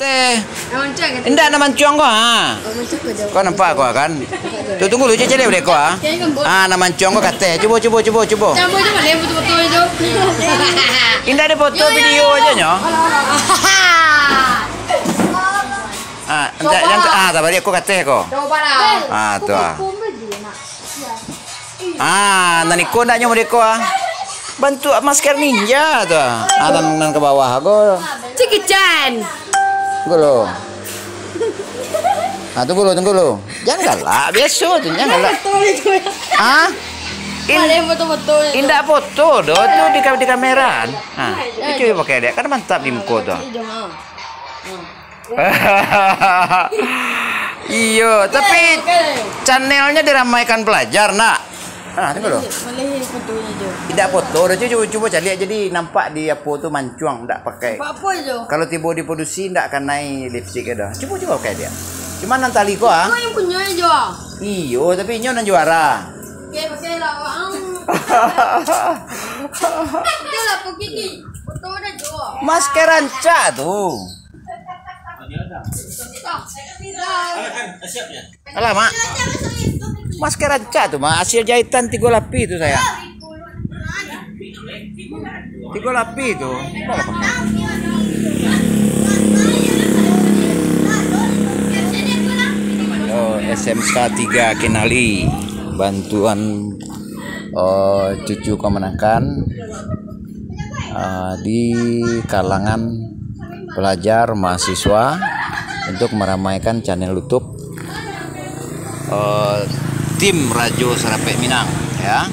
Teh. Enggak nama cuang kok. Kau nampak kau kan? Tuh tunggu lu cecil deh kau. Nama cuang kau kata. Coba. Coba dia betul-betul itu. Indah ada foto video aja nyo. Enggak tak balik aku kata kau. Coba lah. Tuh. Nani kau enggak nyoba deh kau. Bantu masker ninja tuh. Nang ke bawah kau. Cikichan. Tunggu lo. Tunggu lo. Jangan galak, biasa tuh, jangan galak. Indah foto doh tuh di kamera. Itu coba pakai dek, kan mantap di muka tuh. Iya, tapi channelnya diramaikan pelajar, nak. Tunggu lo. Tidak foto, udah coba cari aja jadi nampak di apa tuh mancuang, tidak pakai. Apa itu? Kalau tiba diproduksi tidak akan naik lipstick dah. Coba pakai dia. Cuma nanti kau Kau yang punya aja. Iyo, tapi nyo nan juara. Pakai lah, bang. Pakai lah, pergi. Foto dah jual. Masker rancak tuh. Alah, Mak. Masker rancak tuh, Mak. Hasil jahitan 3 lapis tuh saya. 3 lapis tuh. SMK 3 Kenali. Bantuan cucu kemenakan di kalangan pelajar mahasiswa untuk meramaikan channel YouTube tim Rajo Serapek Minang ya.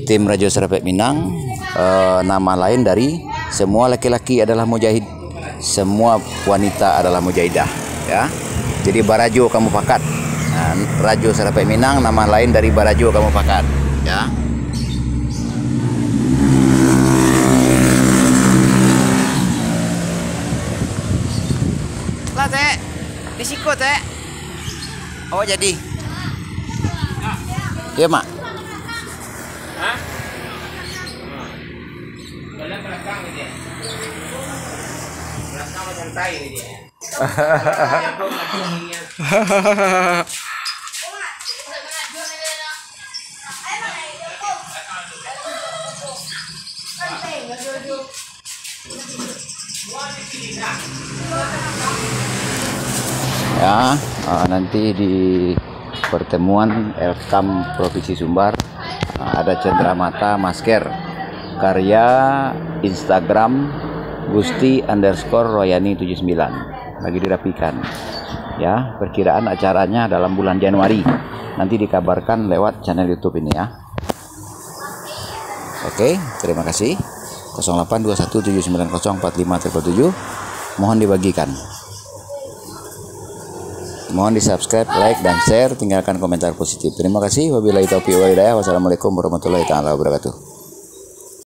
Tim Rajo Serapek Minang, nama lain dari semua laki-laki adalah mujahid, semua wanita adalah mujahidah ya. Jadi Barajo kamu pakat. Rajo Serapek Minang nama lain dari Barajo kamu pakat ya. Lah Teh, disiko Teh. Oh jadi. Iya Mak. Belakang ini dia. Belakang santai ini dia. Ya, nanti di pertemuan Elkam Provinsi Sumbar ada cenderamata masker karya Instagram Gusti_Royani79 lagi dirapikan ya. Perkiraan acaranya dalam bulan Januari, nanti dikabarkan lewat channel YouTube ini ya. Oke, terima kasih. 082179045777 mohon dibagikan, mohon di subscribe, like dan share, tinggalkan komentar positif. Terima kasih. Wabillahi taufiq wal hidayah. Wassalamualaikum warahmatullahi taala wabarakatuh.